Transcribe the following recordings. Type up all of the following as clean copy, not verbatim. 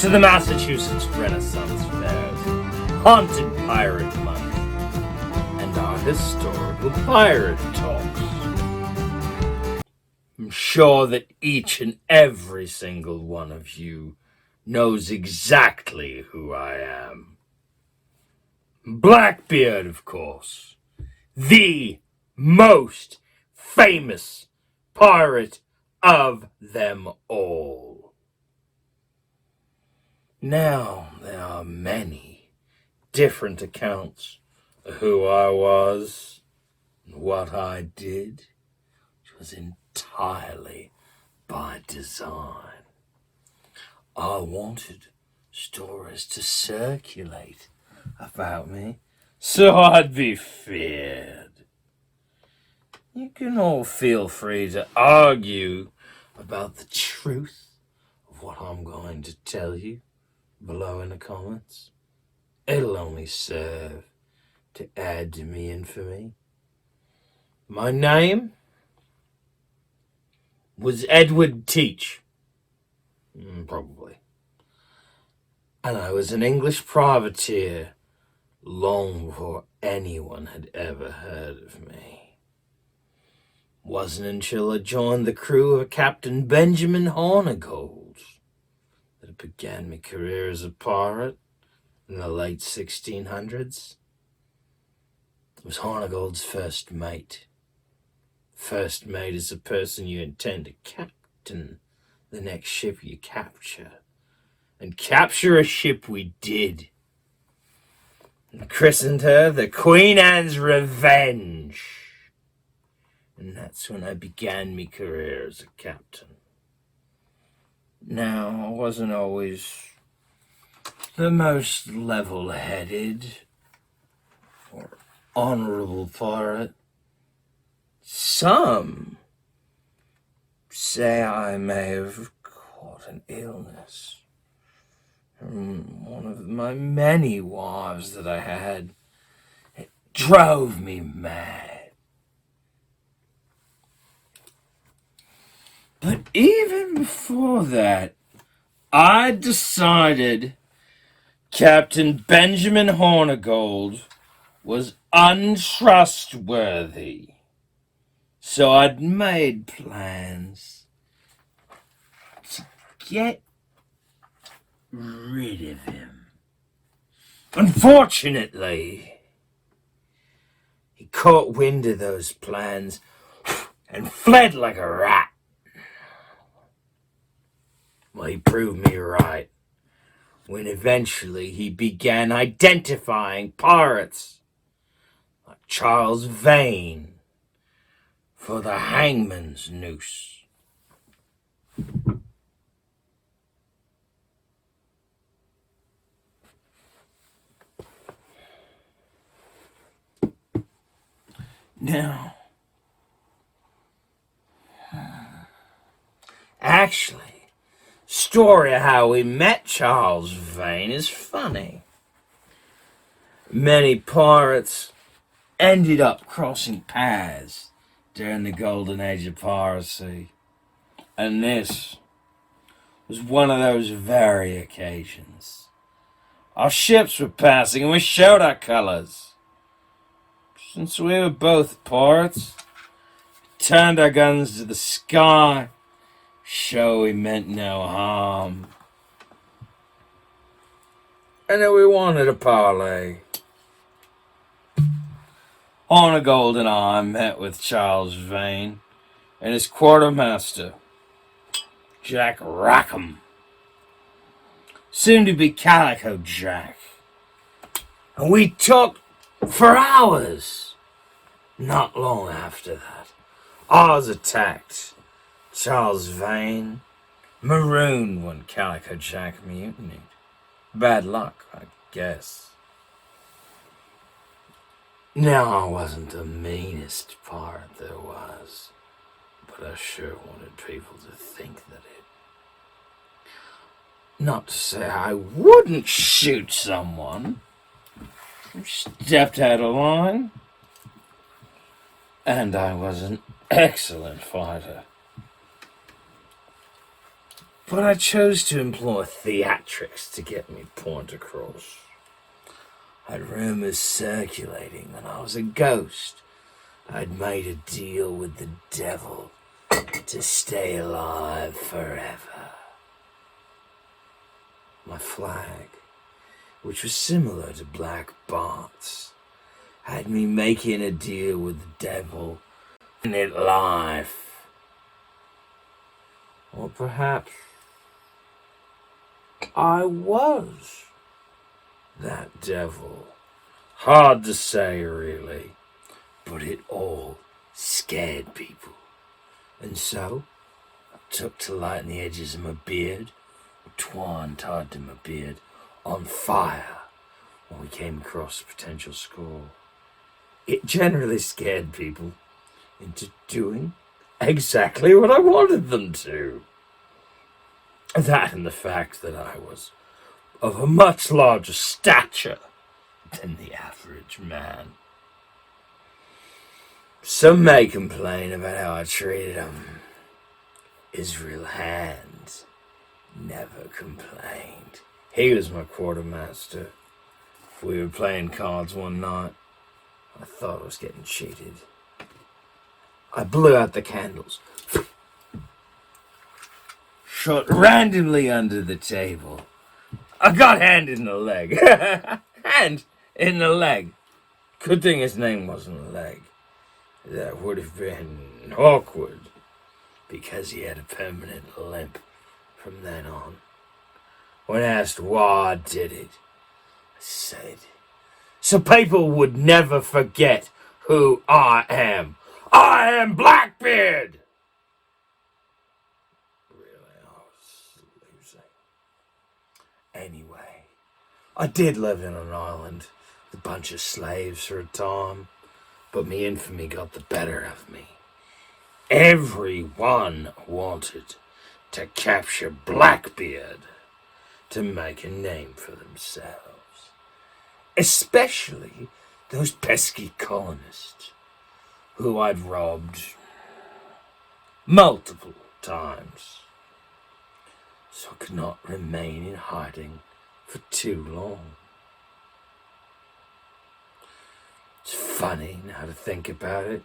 to the Massachusetts Renaissance Fairs, Haunted Pirate Month, and our historical pirate talks. I'm sure that each and every single one of you knows exactly who I am. Blackbeard, of course, the most famous pirate of them all. Now, there are many different accounts of who I was and what I did, which was entirely by design. I wanted stories to circulate about me so I'd be feared. You can all feel free to argue about the truth of what I'm going to tell you below in the comments. It'll only serve to add to me infamy. My name was Edward Teach. Probably. And I was an English privateer long before anyone had ever heard of me. Wasn't until I joined the crew of Captain Benjamin Hornigold that I began my career as a pirate in the late 1600s. I was Hornigold's first mate. First mate is the person you intend to captain the next ship you capture. And capture a ship we did. And christened her the Queen Anne's Revenge. And that's when I began my career as a captain. Now, I wasn't always the most level-headed or honorable pirate. Some say I may have caught an illness from one of my many wives that I had. It drove me mad. But even before that, I decided Captain Benjamin Hornigold was untrustworthy. So I'd made plans to get rid of him. Unfortunately, he caught wind of those plans and fled like a rat. Well, he proved me right when eventually he began identifying pirates like Charles Vane for the hangman's noose. Now, actually, story of how we met Charles Vane is funny. Many pirates ended up crossing paths during the golden age of piracy, and this was one of those very occasions. Our ships were passing and we showed our colors. Since we were both pirates, we turned our guns to the sky, show we meant no harm, and that we wanted a parley. Hornigold and I met with Charles Vane and his quartermaster, Jack Rackham, soon to be Calico Jack. And we talked for hours. Not long after that, I was attacked. Charles Vane marooned when Calico Jack mutinied. Bad luck, I guess. Now, I wasn't the meanest pirate there was, but I sure wanted people to think that it. Not to say I wouldn't shoot someone who stepped out of line. And I was an excellent fighter. But I chose to employ theatrics to get me point across. I had rumours circulating that I was a ghost. I'd made a deal with the devil to stay alive forever. My flag, which was similar to Black Bart's, had me making a deal with the devil in it life. Or perhaps I was that devil. Hard to say, really, but it all scared people. And so, I took to lighting the edges of my beard, with twine tied to my beard, on fire when we came across a potential score. It generally scared people into doing exactly what I wanted them to. That and the fact that I was of a much larger stature than the average man. Some may complain about how I treated them. Israel Hands never complained. He was my quartermaster. We were playing cards one night. I thought I was getting cheated. I blew out the candles, shot randomly under the table. I got hand in the leg. Hand in the leg. Good thing his name wasn't a leg. That would have been awkward, because he had a permanent limp from then on. When asked why I did it, I said, so people would never forget who I am. I am Blackbeard! Really, I was losing. Anyway, I did live in an island with a bunch of slaves for a time, but my infamy got the better of me. Everyone wanted to capture Blackbeard to make a name for themselves, especially those pesky colonists who I'd robbed multiple times. So I could not remain in hiding for too long. It's funny now to think about it.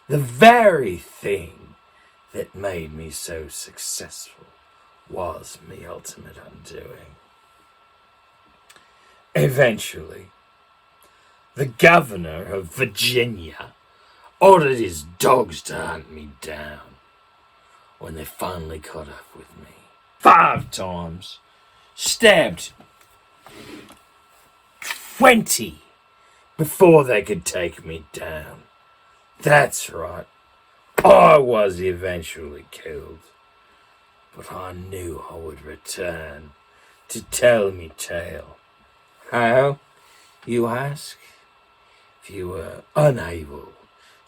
The very thing that made me so successful was my ultimate undoing. Eventually, the governor of Virginia ordered his dogs to hunt me down. When they finally caught up with me, 5 times, stabbed 20 before they could take me down. That's right, I was eventually killed, but I knew I would return to tell me tale. How, you ask? If you were unable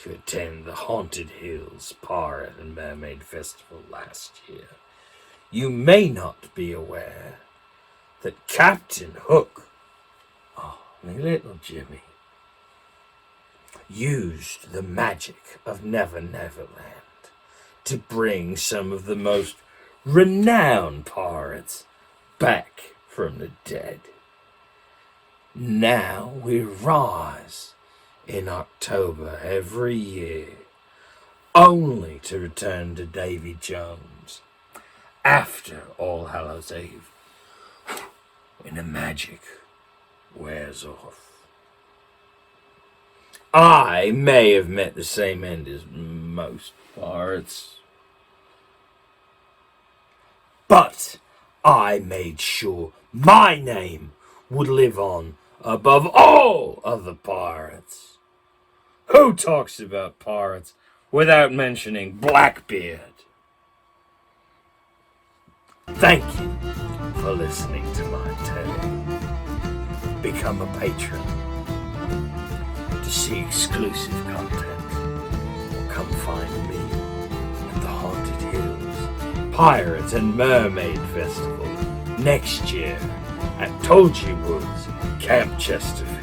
to attend the Haunted Hills Pirate and Mermaid Festival last year, you may not be aware that Captain Hook, my little Jimmy, used the magic of Never Neverland to bring some of the most renowned pirates back from the dead. Now we rise in October every year, only to return to Davy Jones after All Hallows Eve, when the magic wears off. I may have met the same end as most pirates, but I made sure my name would live on above all other pirates. Who talks about pirates without mentioning Blackbeard? Thank you for listening to my tale. Become a patron to see exclusive content, or come find me at the Haunted Hills Pirate and Mermaid Festival next year at Tulgey Woods, Camp Chesterfield.